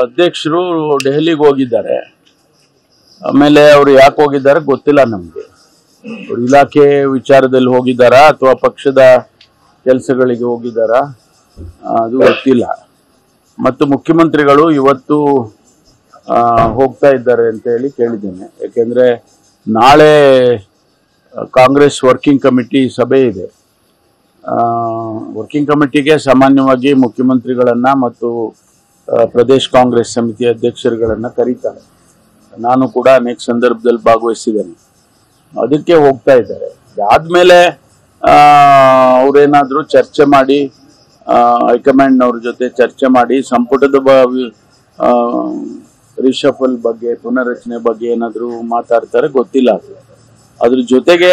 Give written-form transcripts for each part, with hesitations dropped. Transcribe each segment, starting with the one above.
ಅಧ್ಯಕ್ಷರು ದೆಹಲಿಗೆ ಹೋಗಿದ್ದಾರೆ. ಆಮೇಲೆ ಅವರು ಯಾಕೆ ಹೋಗಿದ್ದಾರೆ ಗೊತ್ತಿಲ್ಲ ನಮಗೆ. ಅವರು ಇಲಾಖೆ ವಿಚಾರದಲ್ಲಿ ಹೋಗಿದ್ದಾರಾ ಅಥವಾ ಪಕ್ಷದ ಕೆಲಸಗಳಿಗೆ ಹೋಗಿದ್ದಾರಾ ಅದು ಗೊತ್ತಿಲ್ಲ. ಮತ್ತು ಮುಖ್ಯಮಂತ್ರಿಗಳು ಇವತ್ತು ಹೋಗ್ತಾ ಇದ್ದಾರೆ ಅಂತ ಹೇಳಿ ಕೇಳಿದ್ದೇನೆ. ಯಾಕೆಂದ್ರೆ ನಾಳೆ ಕಾಂಗ್ರೆಸ್ ವರ್ಕಿಂಗ್ ಕಮಿಟಿ ಸಭೆ ಇದೆ. ವರ್ಕಿಂಗ್ ಕಮಿಟಿಗೆ ಸಾಮಾನ್ಯವಾಗಿ ಮುಖ್ಯಮಂತ್ರಿಗಳನ್ನ ಮತ್ತು ಪ್ರದೇಶ್ ಕಾಂಗ್ರೆಸ್ ಸಮಿತಿ ಅಧ್ಯಕ್ಷರುಗಳನ್ನ ಕರೀತಾರೆ. ನಾನು ಕೂಡ ಅನೇಕ ಸಂದರ್ಭದಲ್ಲಿ ಭಾಗವಹಿಸಿದ್ದೇನೆ. ಅದಕ್ಕೆ ಹೋಗ್ತಾ ಇದ್ದಾರೆ. ಆದ್ಮೇಲೆ ಅವರೇನಾದ್ರೂ ಚರ್ಚೆ ಮಾಡಿ ಹೈಕಮಾಂಡ್ ಅವ್ರ ಜೊತೆ ಚರ್ಚೆ ಮಾಡಿ ಸಂಪುಟದ ರಿಷಫಲ್ ಬಗ್ಗೆ ಪುನರ್ರಚನೆ ಬಗ್ಗೆ ಏನಾದ್ರು ಮಾತಾಡ್ತಾರೆ ಗೊತ್ತಿಲ್ಲ. ಅದ್ರ ಜೊತೆಗೆ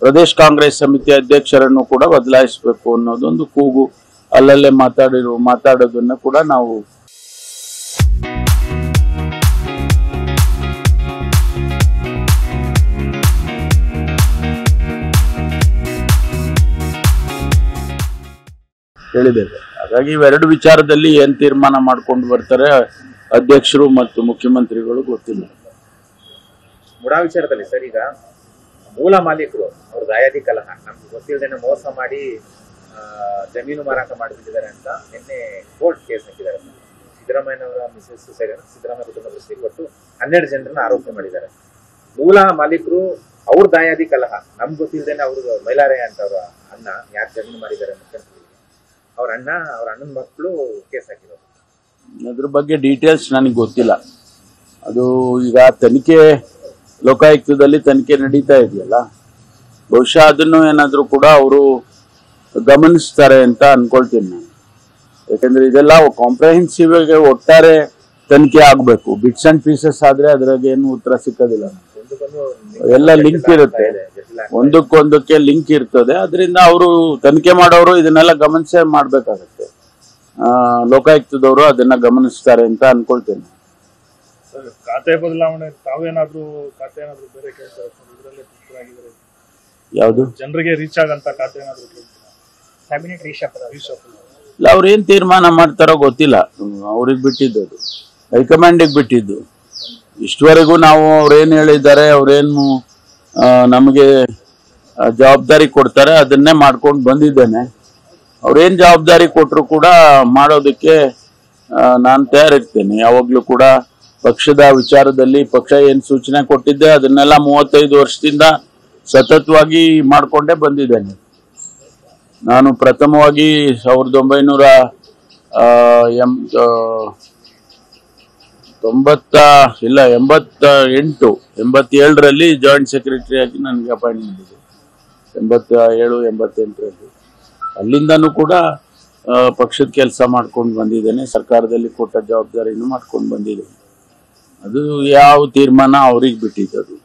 ಪ್ರದೇಶ್ ಕಾಂಗ್ರೆಸ್ ಸಮಿತಿ ಅಧ್ಯಕ್ಷರನ್ನು ಕೂಡ ಬದಲಾಯಿಸಬೇಕು ಅನ್ನೋದೊಂದು ಕೂಗು ಅಲ್ಲಲ್ಲೇ ಮಾತಾಡೋದನ್ನ ಕೂಡ ನಾವು ಹೇಳಿದ್ದೇವೆ. ಹಾಗಾಗಿ ಇವೆರಡು ವಿಚಾರದಲ್ಲಿ ಏನ್ ತೀರ್ಮಾನ ಮಾಡ್ಕೊಂಡು ಬರ್ತಾರೆ ಅಧ್ಯಕ್ಷರು ಮತ್ತು ಮುಖ್ಯಮಂತ್ರಿಗಳು ಗೊತ್ತಿಲ್ಲ. ಮುಡಾ ವಿಚಾರದಲ್ಲಿ ಸರ್, ಈಗ ಮೂಲ ಮಾಲೀಕರು ಅವ್ರ ದಾಯಾದಿ ಕಲಹ ನಮ್ಗೆ ಗೊತ್ತಿಲ್ಲದೇನೆ ಮೋಸ ಮಾಡಿ ಜಮೀನು ಮಾರಾಟ ಮಾಡಿಬಿಟ್ಟಿದ್ದಾರೆ ಅಂತ ನಿನ್ನೆ ಕೋರ್ಟ್ ಕೇಸ್ ಹಾಕಿದ್ದಾರೆ. ಸಿದ್ದರಾಮಯ್ಯನವರ ಮಿಸಸ್ ಸಿದ್ದರಾಮಯ್ಯ ಕುಟುಂಬದ ಸೇರಿ ಒಟ್ಟು 12 ಜನರನ್ನ ಆರೋಪ ಮಾಡಿದ್ದಾರೆ. ಮೂಲ ಮಾಲೀಕರು ಅವ್ರ ದಾಯಾದಿ ಕಲಹ ನಮ್ಗೆ ಗೊತ್ತಿಲ್ಲದೇನೆ ಅವ್ರ ಮೈಲಾರೆ ಅಂತ ಅವರ ಅಣ್ಣ ಯಾರು ಜಮೀನು ಮಾಡಿದ್ದಾರೆ ಮುಖ್ಯಮಂತ್ರಿ ಅವ್ರ ಅಣ್ಣನ ಮಕ್ಕಳು ಕೇಸ್ ಹಾಕಿರೋದು. ಅದ್ರ ಬಗ್ಗೆ ಡೀಟೇಲ್ಸ್ ನನಗೆ ಗೊತ್ತಿಲ್ಲ. ಅದು ಈಗ ತನಿಖೆ ಲೋಕಾಯುಕ್ತದಲ್ಲಿ ತನಿಖೆ ನಡೀತಾ ಇದೆಯಲ್ಲ, ಬಹುಶಃ ಅದನ್ನು ಏನಾದರೂ ಕೂಡ ಅವರು ಗಮನಿಸ್ತಾರೆ ಅಂತ ಅನ್ಕೊಳ್ತೀನಿ ನಾನು. ಯಾಕಂದ್ರೆ ಇದೆಲ್ಲ ಕಾಂಪ್ರಹೆನ್ಸಿವ್ ಆಗಿ ಒಟ್ಟಾರೆ ತನಿಖೆ ಆಗ್ಬೇಕು. ಬಿಟ್ಸ್ ಅಂಡ್ ಪೀಸಸ್ ಆದ್ರೆ ಅದ್ರಾಗ ಏನು ಉತ್ತರ ಸಿಕ್ಕೋದಿಲ್ಲ. ಎಲ್ಲ ಲಿಂಕ್ ಇರುತ್ತೆ, ಒಂದಕ್ಕೊಂದಕ್ಕೆ ಲಿಂಕ್ ಇರ್ತದೆ. ಅದರಿಂದ ಅವರು ತನಿಖೆ ಮಾಡೋರು ಇದನ್ನೆಲ್ಲ ಗಮನಿಸೇ ಮಾಡ್ಬೇಕಾಗತ್ತೆ. ಲೋಕಾಯುಕ್ತದವರು ಅದನ್ನ ಗಮನಿಸ್ತಾರೆ ಅಂತ ಅನ್ಕೊಳ್ತೇನೆ. ಖಾತೆ ಬದಲಾವಣೆ ತಾವೇನಾದ್ರೂ ಖಾತೆ ಏನಾದ್ರು ಬೇರೆ ಕೆಲಸ ಇದರಲ್ಲೇ ಆಗಿದ್ರೆ ಯಾವುದು ಜನರಿಗೆ ರೀಚ್ ಆಗಂತ ಖಾತೆ ಏನಾದ್ರು ಕ್ಯಾಬಿನೆಟ್ ರಿಷಫಲ್ ಇಲ್ಲ, ಅವ್ರು ಏನ್ ತೀರ್ಮಾನ ಮಾಡ್ತಾರೋ ಗೊತ್ತಿಲ್ಲ. ಅವ್ರಿಗೆ ಬಿಟ್ಟಿದ್ದು, ಅದು ಹೈಕಮಾಂಡಿಗೆ ಬಿಟ್ಟಿದ್ದು. ಇಷ್ಟವರೆಗೂ ನಾವು ಅವ್ರೇನ್ ಹೇಳಿದ್ದಾರೆ, ಅವ್ರೇನು ನಮಗೆ ಜವಾಬ್ದಾರಿ ಕೊಡ್ತಾರೆ ಅದನ್ನೇ ಮಾಡ್ಕೊಂಡು ಬಂದಿದ್ದೇನೆ. ಅವ್ರೇನ್ ಜವಾಬ್ದಾರಿ ಕೊಟ್ಟರು ಕೂಡ ಮಾಡೋದಕ್ಕೆ ನಾನು ತಯಾರಿರ್ತೇನೆ. ಯಾವಾಗ್ಲೂ ಕೂಡ ಪಕ್ಷದ ವಿಚಾರದಲ್ಲಿ ಪಕ್ಷ ಏನ್ ಸೂಚನೆ ಕೊಟ್ಟಿದ್ದೆ ಅದನ್ನೆಲ್ಲ 35 ವರ್ಷದಿಂದ ಸತತವಾಗಿ ಮಾಡ್ಕೊಂಡೇ ಬಂದಿದ್ದೇನೆ. ನಾನು ಪ್ರಥಮವಾಗಿ 87ರಲ್ಲಿ ಜಾಯಿಂಟ್ ಸೆಕ್ರೆಟರಿ ಆಗಿ ನನಗೆ ಅಪಾಯಿಂಟ್ಮೆಂಟ್ ಇದೆ. 87-88ರಲ್ಲಿ ಅಲ್ಲಿಂದನೂ ಕೂಡ ಪಕ್ಷದ ಕೆಲಸ ಮಾಡ್ಕೊಂಡು ಬಂದಿದ್ದೇನೆ. ಸರ್ಕಾರದಲ್ಲಿ ಕೊಟ್ಟ ಜವಾಬ್ದಾರಿನೂ ಮಾಡ್ಕೊಂಡು ಬಂದಿದ್ದೇನೆ. ಅದು ಯಾವ ತೀರ್ಮಾನ ಅವ್ರಿಗೆ ಬಿಟ್ಟಿದ್ದು.